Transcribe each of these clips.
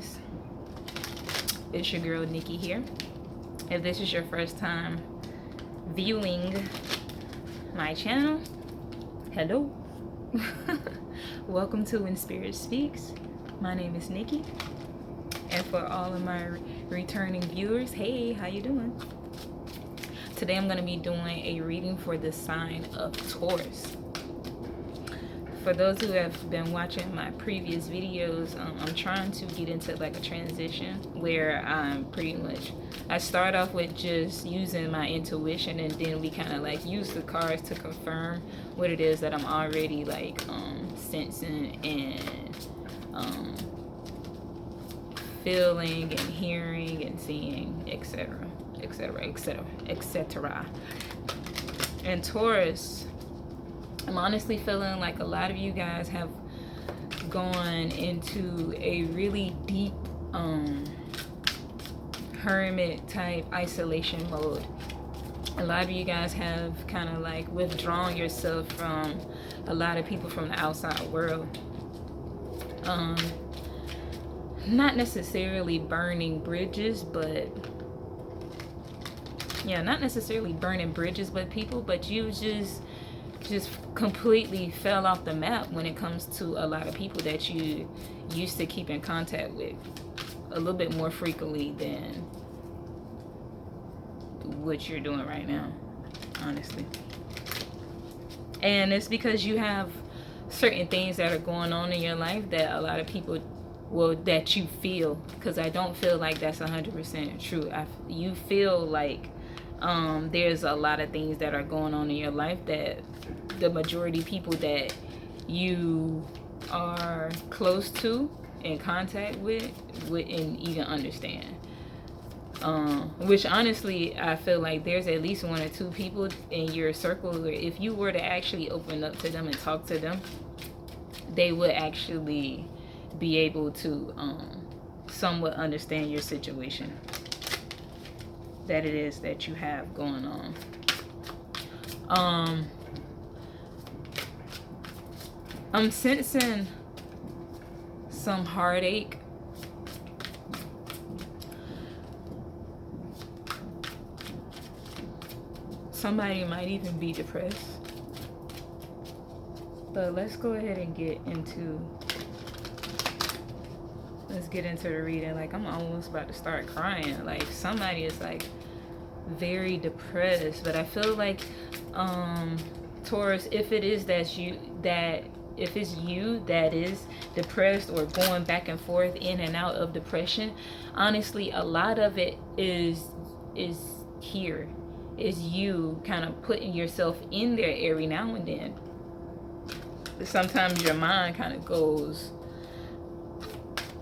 guys, it's your girl Nikki here. If this is your first time viewing my channel, hello. Welcome to When Spirit Speaks. My name is Nikki, and for all of my returning viewers, hey, how you doing? Today I'm going to be doing a reading for the sign of Taurus. For those who have been watching my previous videos, I'm trying to get into like a transition where I'm pretty much, I start off with just using my intuition, and then we kind of like use the cards to confirm what it is that I'm already like sensing and feeling and hearing and seeing, etc, etc, etc, etc. And Taurus, I'm honestly feeling like a lot of you guys have gone into a really deep hermit type isolation mode. A lot of you guys have kind of like withdrawn yourself from a lot of people from the outside world. Not necessarily burning bridges, but yeah, not necessarily burning bridges with people, but you just completely fell off the map when it comes to a lot of people that you used to keep in contact with a little bit more frequently than what you're doing right now, honestly. And it's because you have certain things that are going on in your life that a lot of people, well, that you feel, because I don't feel like that's 100% true. You feel like there's a lot of things that are going on in your life that the majority of people that you are close to, in contact with, wouldn't even understand. Which honestly, I feel like there's at least one or two people in your circle where if you were to actually open up to them and talk to them, they would actually be able to somewhat understand your situation that it is that you have going on. I'm sensing some heartache. Somebody might even be depressed. But let's go ahead and get into the reading. Like, I'm almost about to start crying. Like, somebody is like very depressed. But I feel like Taurus, if it's you that is depressed or going back and forth in and out of depression, honestly, a lot of it is you kind of putting yourself in there every now and then. Sometimes your mind kind of goes,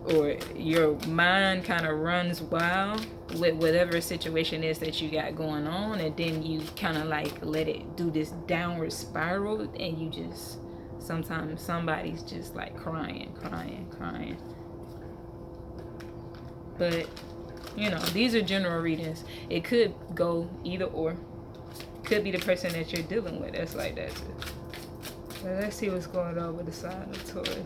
or your mind kind of runs wild with whatever situation is that you got going on, and then you kind of like let it do this downward spiral, and you just, sometimes somebody's just like crying. But you know, these are general readings. It could go either or. Could be the person that you're dealing with that's like that too. But let's see what's going on with the sign of Taurus.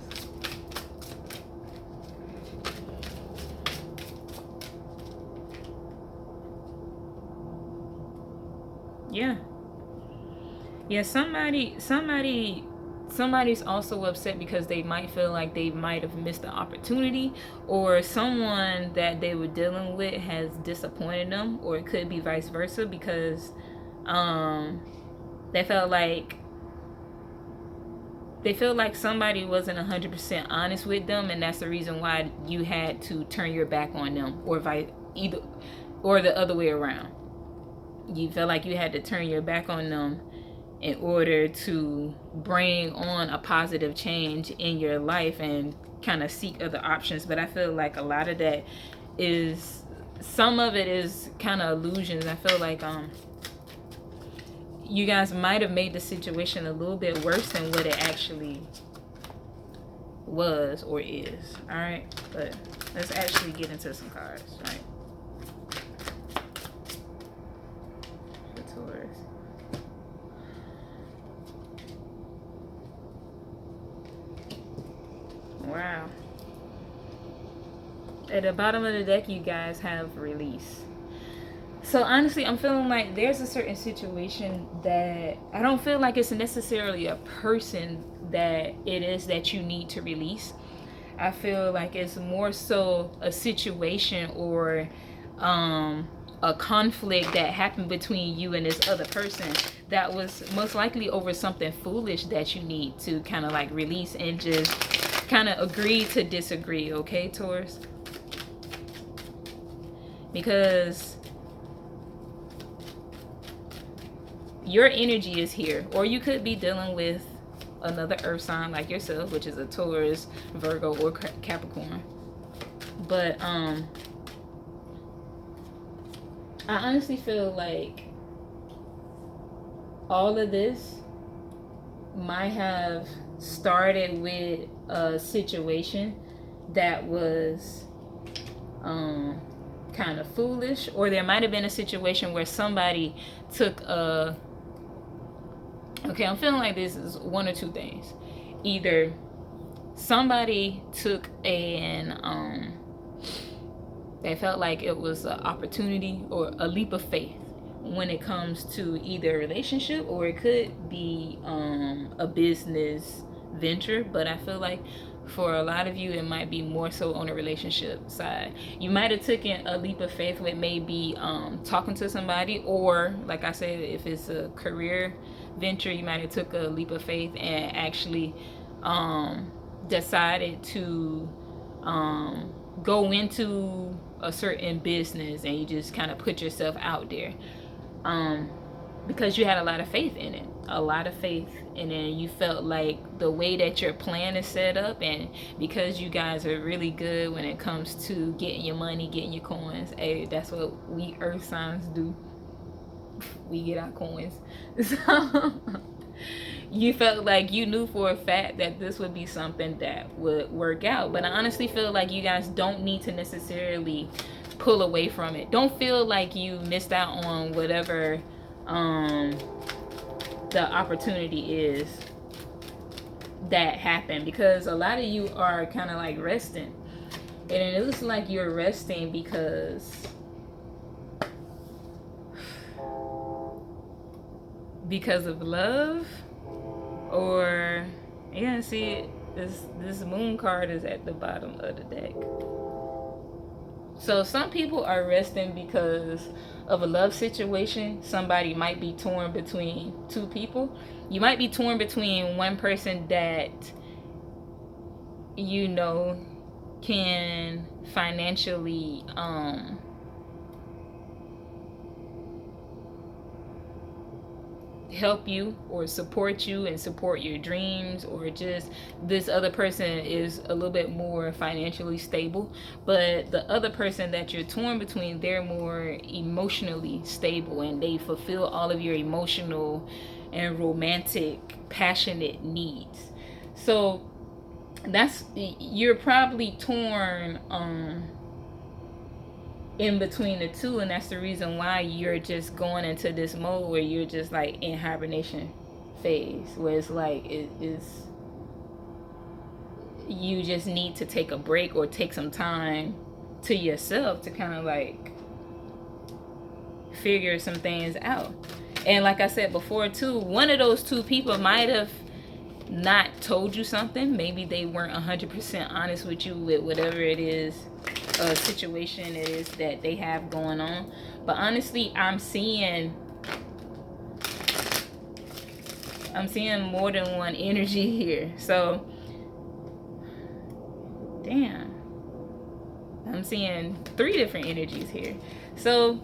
Yeah, somebody's also upset because they might feel like they might have missed the opportunity, or someone that they were dealing with has disappointed them, or it could be vice versa, because they felt like somebody wasn't 100% honest with them, and that's the reason why you had to turn your back on them, or the other way around. You felt like you had to turn your back on them in order to bring on a positive change in your life and kind of seek other options. But I feel like a lot of that is, some of it is kind of illusions. I feel like you guys might have made the situation a little bit worse than what it actually was or is. All right, but let's actually get into some cards, right? For Taurus. Wow. At the bottom of the deck, you guys have release. So honestly, I'm feeling like there's a certain situation that I don't feel like it's necessarily a person that it is that you need to release. I feel like it's more so a situation or a conflict that happened between you and this other person that was most likely over something foolish that you need to kind of like release and just kind of agree to disagree, okay, Taurus? Because your energy is here, or you could be dealing with another earth sign like yourself, which is a Taurus, Virgo, or Capricorn. But I honestly feel like all of this might have started with a situation that was kind of foolish, or there might have been a situation where somebody took a okay, I'm feeling like this is one or two things. Either somebody took they felt like it was an opportunity or a leap of faith when it comes to either a relationship, or it could be a business venture. But I feel like for a lot of you, it might be more so on the relationship side. You might have taken a leap of faith with maybe talking to somebody, or like I said, if it's a career venture, you might have took a leap of faith and actually decided to go into a certain business, and you just kind of put yourself out there because you had a lot of faith in it, and then you felt like the way that your plan is set up, and because you guys are really good when it comes to getting your money, getting your coins. Hey, that's what we earth signs do. We get our coins. So you felt like you knew for a fact that this would be something that would work out. But I honestly feel like you guys don't need to necessarily pull away from it. Don't feel like you missed out on whatever the opportunity is that happened, because a lot of you are kind of like resting, and it looks like you're resting because of love, or yeah, see, this moon card is at the bottom of the deck. So some people are resting because of a love situation. Somebody might be torn between two people. You might be torn between one person that you know can financially help you or support you and support your dreams, or just this other person is a little bit more financially stable, but the other person that you're torn between, they're more emotionally stable and they fulfill all of your emotional and romantic passionate needs. So that's, you're probably torn in between the two, and that's the reason why you're just going into this mode where you're just like in hibernation phase, where it's like it is, you just need to take a break or take some time to yourself to kind of like figure some things out. And like I said before too, one of those two people might have not told you something. Maybe they weren't 100% honest with you with whatever it is, a situation it is that they have going on. But honestly, I'm seeing more than one energy here. So damn, I'm seeing 3 different energies here. So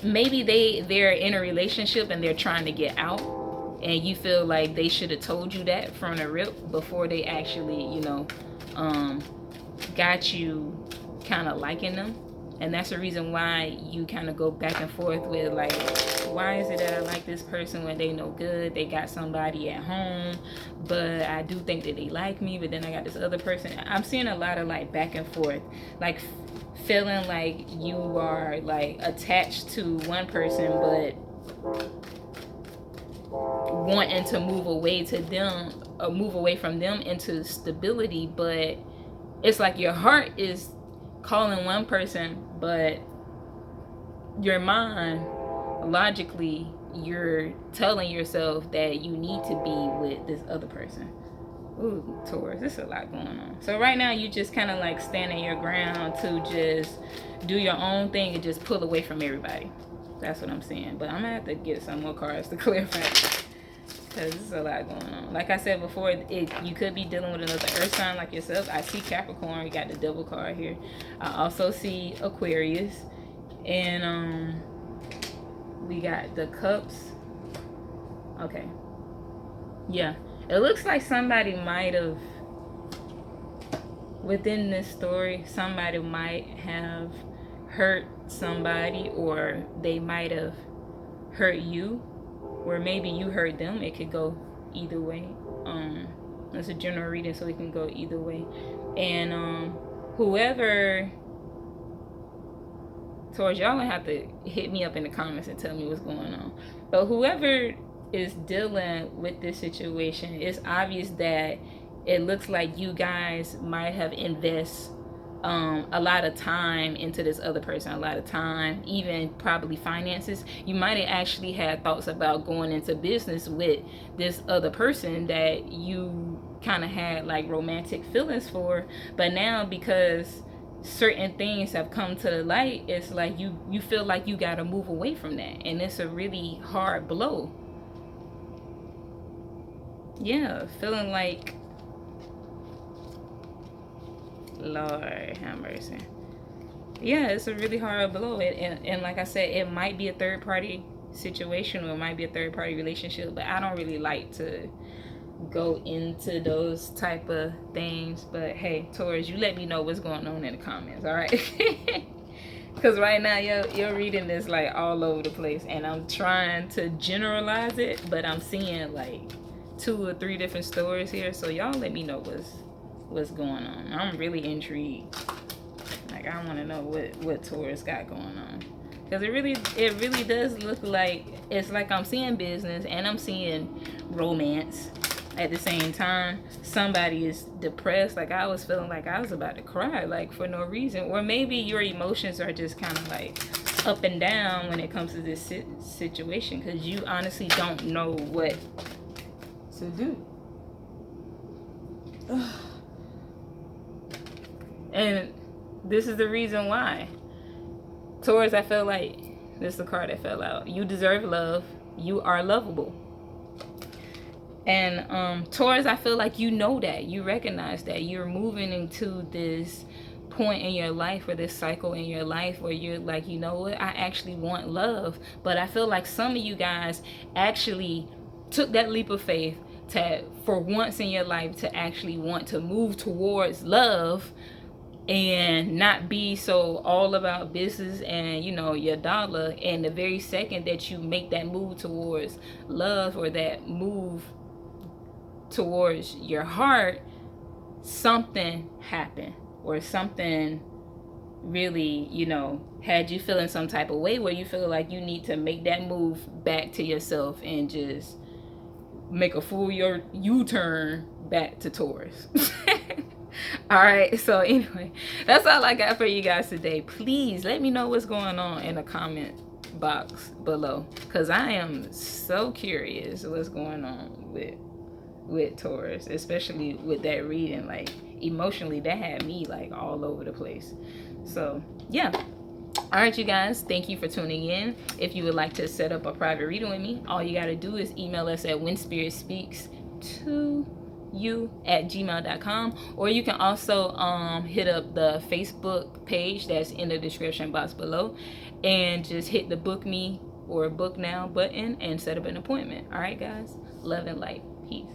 maybe they're in a relationship and they're trying to get out, and you feel like they should have told you that from the rip before they actually, got you kind of liking them. And that's the reason why you kind of go back and forth with like, why is it that I like this person when they no good, they got somebody at home, but I do think that they like me, but then I got this other person. I'm seeing a lot of like back and forth, like feeling like you are like attached to one person but wanting to move away from them into stability. But it's like your heart is calling one person, but your mind, logically, you're telling yourself that you need to be with this other person. Ooh, Taurus, there's a lot going on. So right now you just kind of like standing your ground to just do your own thing and just pull away from everybody. That's what I'm saying. But I'm gonna have to get some more cards to clarify, because there's a lot going on. Like I said before, you could be dealing with another earth sign like yourself. I see Capricorn. We got the double card here. I also see Aquarius, and we got the cups. Okay, yeah, it looks like somebody might have, within this story, somebody might have hurt somebody, or they might have hurt you, or maybe you hurt them. It could go either way. It's a general reading, so it can go either way. And whoever, Taurus, y'all gonna have to hit me up in the comments and tell me what's going on. But whoever is dealing with this situation, it's obvious that it looks like you guys might have invested a lot of time into this other person, a lot of time, even probably finances. You might have actually had thoughts about going into business with this other person that you kind of had like romantic feelings for, but now because certain things have come to the light, it's like you feel like you got to move away from that, and it's a really hard blow. Yeah, feeling like, Lord have mercy. Yeah, it's a really hard blow. And like I said, it might be a third party situation, or it might be a third party relationship, but I don't really like to go into those type of things. But hey, Taurus, you let me know what's going on in the comments, all right? Because right now you're reading this like all over the place, and I'm trying to generalize it, but I'm seeing like 2 or 3 different stories here. So y'all let me know what's going on. I'm really intrigued. Like, I want to know what Taurus got going on, because it really does look like, it's like I'm seeing business and I'm seeing romance at the same time. Somebody is depressed. Like, I was feeling like I was about to cry, like for no reason, or maybe your emotions are just kind of like up and down when it comes to this situation, because you honestly don't know what to do. And this is the reason why. Taurus, I feel like this is the card that fell out. You deserve love. You are lovable. And Taurus, I feel like you know that. You recognize that. You're moving into this point in your life, or this cycle in your life, where you're like, you know what? I actually want love. But I feel like some of you guys actually took that leap of faith to, for once in your life, to actually want to move towards love, and not be so all about business and, you know, your dollar. And the very second that you make that move towards love, or that move towards your heart, something happened, or something really, you know, had you feeling some type of way, where you feel like you need to make that move back to yourself and just make a full U-turn back to Taurus. All right, so anyway, that's all I got for you guys today. Please let me know what's going on in the comment box below, because I am so curious what's going on with Taurus, especially with that reading. Like, emotionally, that had me like all over the place. So yeah. All right, you guys, thank you for tuning in. If you would like to set up a private reading with me, all you got to do is email us at whenspiritspeaks2you@gmail.com, or you can also hit up the Facebook page that's in the description box below, and just hit the book me or book now button and set up an appointment. All right, guys, love and light. Peace.